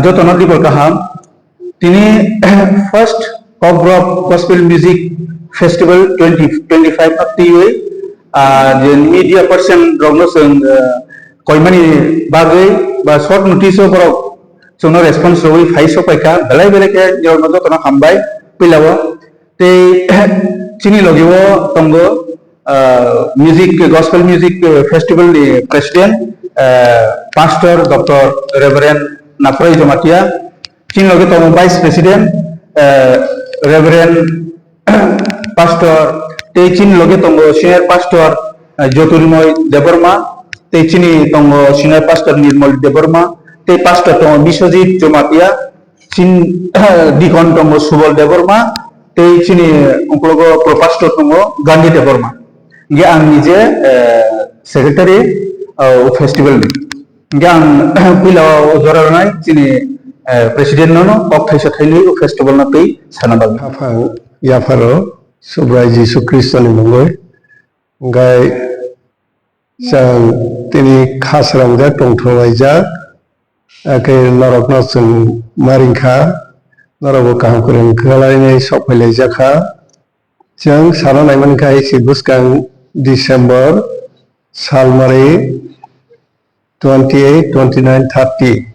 যত নদীবল কাহাম তিনি first Kokborok gospel music festival 2025 aktiwe je media person rogno sung koimani bagai ba short notice borok sungno response roi phaiso paika belai belai ke jorno jotona hambai pilawo te chini logiwo tongo music gospel music festival ni president pastor dr reverend Nafroi Jomatia chini logi tongo vice president reverend pastor Techin loge tongo senior pastor Jyotirmoy Deborma Techini tongo senior pastor Nirmal Deborma te pastor tongo Biswajit Jomatia chin dikon tongo Subal Deborma Techini ongklogo pro pastor tongo Gandhi Deborma ge ang nije secretary festival ni ge ang pila joranai chini president nono ok thaisa thaili festival na pei sanabag afang yafaro Subrai Jisu Kristo ni mongoi ngai sang tini khas rangja tongthoi ja ake norokno sung maringkha norok kaham kurang khalai nei sophai jakha jang sara naiman kai sibuskang December salmari 28 29 30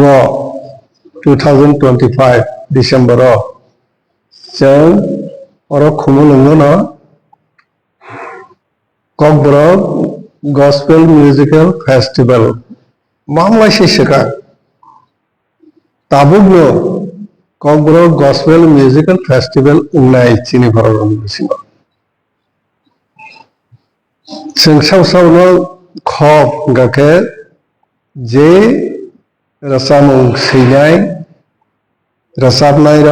wo 2025 December जों अरक खुमुलुंगनो ककब्रक gospel musical festival मामला शिशका ताबुगनो ककब्रक gospel musical festival उन्नाय चिनि भरन बिसिनो जों सावसावनो खब गाके जे रसामुं सैनाय रसाबनाय र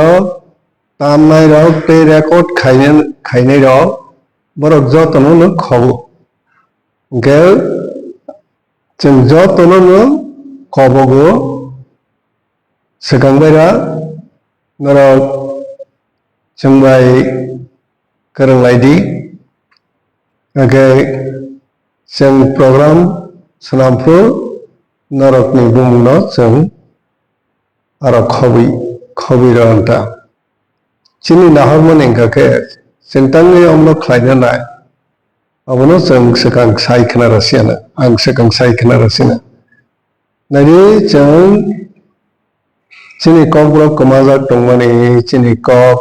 तामनाय रok te record khainai rok borok jotono no khobo gel जों jotono no khobogo sekangbaira norok jongbai koronglai age जों program sanamphur norokni bumungno जों aro khobi ronta chini nahormon engkake sentangni omno khlaina nai abono जों sekang sai khna rasiana ang sekang sai khna rasina nari जों chini kokbrok kamajak tongmani chini kok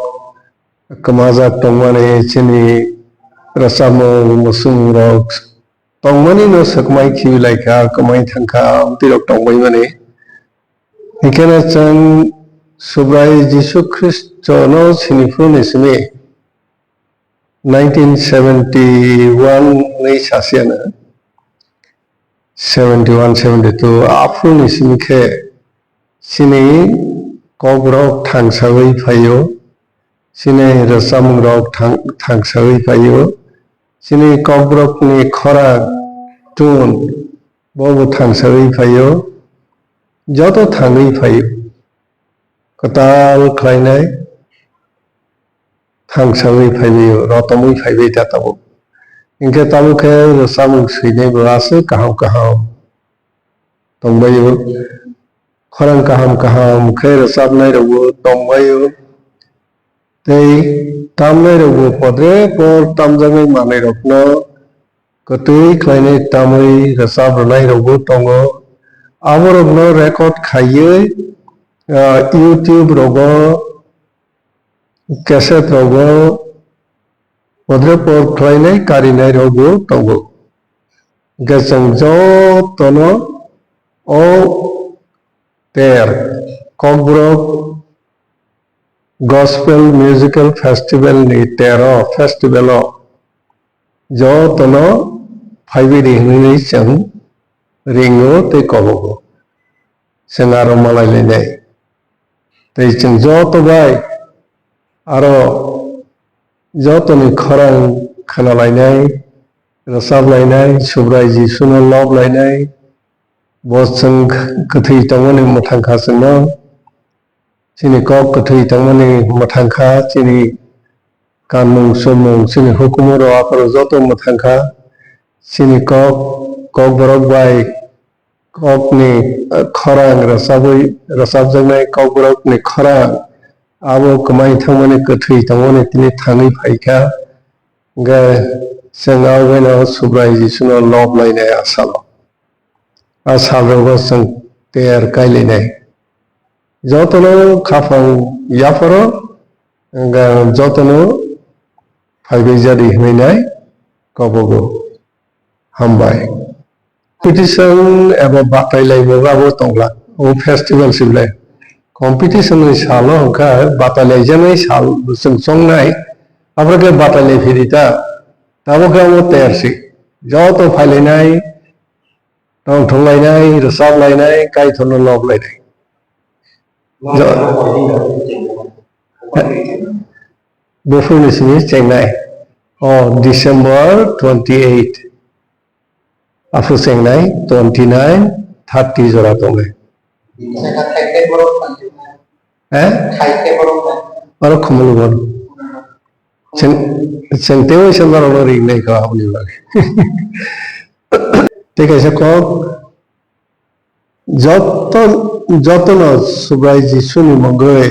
kamajak tongmani chini rasamo musung rok tongmani no sakmai khilaika kamai thangka tirok tongbai mani ikena जों Subrai Jisu Kristo no sinifru nisimi 1971 nei sasiana 71 72 afru nisimi khe sini kokbrok thangsawai phayo sini rasamung rok thangsawai phayo sini kokbrok ni khora tun bobo thangsawai phayo joto thangai phayo katal khlainai thangsawai phaibiyo rotomui phaibai ta tabo inke tabo khe samung seinai base kaham tongbayo khorang kaham khe rasabnai rogo tongbayo tei tamnai rogo podre por tamjangai manai rokno kotui khlainai tamui rasabnai rogo tongo aborokno record khaiye YouTube rogo cassette rogo podre por khlainai karinai rogo tongo gesang jotono o ter kokbrok gospel musical festival ni tero festival o jotono phaibiri hinai chang ringo te kobogo sengaro malai lenai tei जों joto bai aro jotoni khorang khanalainai rasablainai subrai jisuno loblainai bosang kathai tangmani mathangkha singno chini kok kathai tangmani mathangkha chini kanmung somung chini hukumoro aparo joto mathangkha chini kok borok bai kokni khorang rasabjaknai kokborokni khorang abo kamai thangmani kwthwi tangmani tini thangi phaikha ga जों आवगायनायाव सुब्राय जिसुनाव लबलायनाय आसामाव जों तेर गायलायनाय जतनो खाफां याफोरो जतनो फाइबाय जारि होनाय गावबागाव हामबाय competition एबा बादायलायनायाबो दंला ओ फेस्टिवल सिबलाय कम्पिटिशन साल होनखा बादायलायजानाय साल जों संनाय आब्राके बादायलायफेरिता दाबो गावो तेरसै जत फायलायनाय दंथलायनाय रोसाबलायनाय गायथनो लबलायनाय बुफुनिसिनि चेंनाय December 28 आफु चेंनाय 29 30 जरा दङ और खमलुगन Senteo es el valor de que hablo ठीक है कक जतनो सुब्राय जिसुनि मंगै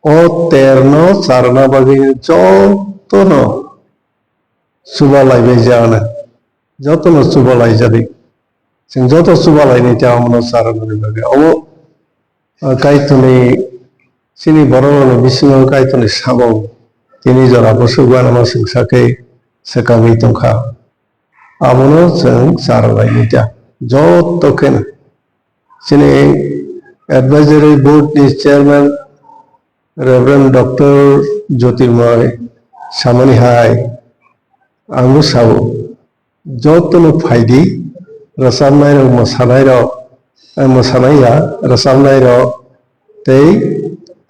ओ तेरनो सारना बागै जतनो सुबालायबाय जानो जतनो सुबालाय जादि जों जत सुबालायनि तामनो सारना बागै औ कायतनि सिनि बरनो बिसिनो कायतनि साबाव तिनि जरा बसुगवान मा सिंसाके सकाङै दंखा आबनो जों सारलायनि ता जतकेन सिनि एडवाइजरी बोर्ड नि चेयरमैन रेवरेंड डॉक्टर ज्योतिर्मय सामनी हाय आंगु साव जतनो फायदी रसामनाय र मोसानाया रसामनाय र तै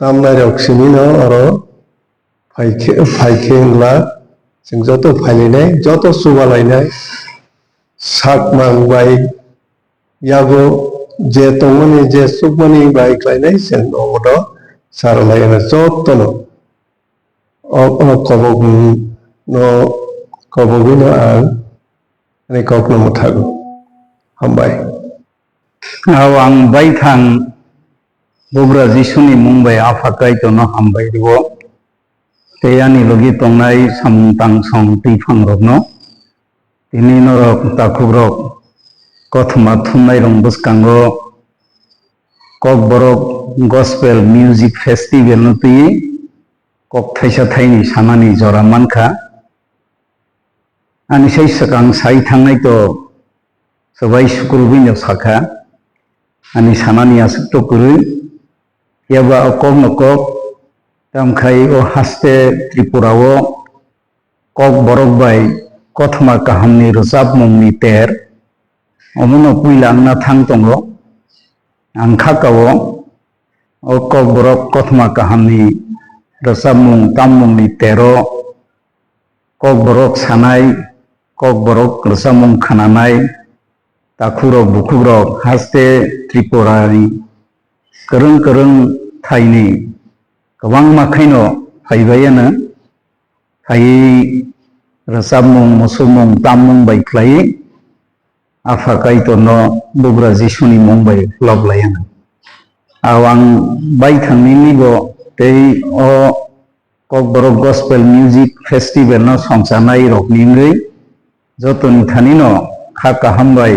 तामनाय र खिमिनो आरो फाइखे होनब्ला जों जत फायलायनाय जत सुबालायनाय साक मांबाय यागो जे तंमनि जे सुबमनि बायख्लायनाय जों नगद सारलायना जतनो कबगिनो आं कखनो मुथागो हामबाय आं बायथां बुब्रा जिसुनि मुंबाय आफाकाय तनो हामबाय दिबो तेयानि लगी तंनाय सामतां सं दैफां रगनो तिनि नरक ताखुब्रक कथमा थुननाय रं बसकांगो कक बरक गस्पेल म्यूजिक फेस्टिवल नुति कक थाइसा थाइनि सामानि जरा मानखा आनि सै सकां साइ थांनाय तो सबाय सुकुल बिनो साखा आनि सामानि आसुक तो कुरु याबा अकक नकक तामखाय ओ हास्ते त्रिपुराओ कक बरक बाय कथमा काहामनि रोजाब मुंनि तेर अमुनो पुइला आंना थां दंग आंखाकाओ ओ कक बरक कथमा काहामनि रोजाब मुं ताम मुंनि तेरो कक बरक सानाय कक बरक रोजाब मुं खानानाय ताखुरक बुकुरक हास्ते त्रिपुरानि करं करं थाइनि गोबां माखायनो फायबायानो थायै रोजाब मुं मोसौ मुं ताम मुं बायख्लाय आफाकाय तनो बुब्रा जिसुनि मुं बाय लबलायानो आं बायथांनिनिबो तै अ कक बरक गस्पेल म्यूजिक फेस्टिवल न संसानाय रकनिंगै जतनि थानिनो खाका हामबाय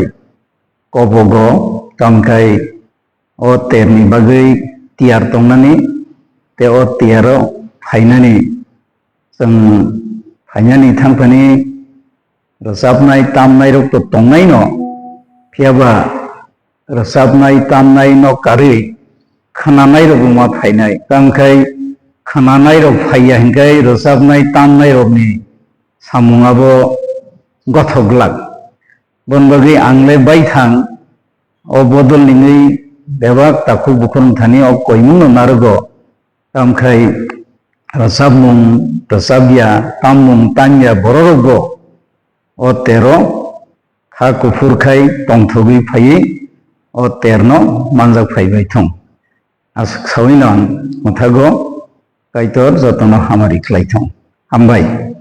कबगो तामखाय अ तेरनि बागै तियार तंनानि ते अ तियारो फायनानि जों फायनानि थांफानि रोजाबनाय तामनाय रक तो तंनाय न फियाबा रोजाबनाय तामनाय न कारि खोनानाय रक मा फायनाय तामखाय खोनानाय रक फाया हिंखाय रोजाबनाय तामनाय रकनि सामुङाबो गथगलाक बनबागै आंलाय बायथां अ बदल निङै बेबाक ताखु बुखुन थानि अ कयमुं नारगो तामखाय रोजाब मुं रोजाबिया ताम मुं तान्या बररगो अ तेरो खा कुफुरखाय तंथगै फायै अ तेरनो मानजाक फायबाय थं आसक साविनो आं मुथागो कायतर जतनो हामारि ख्लायथं हामबाय।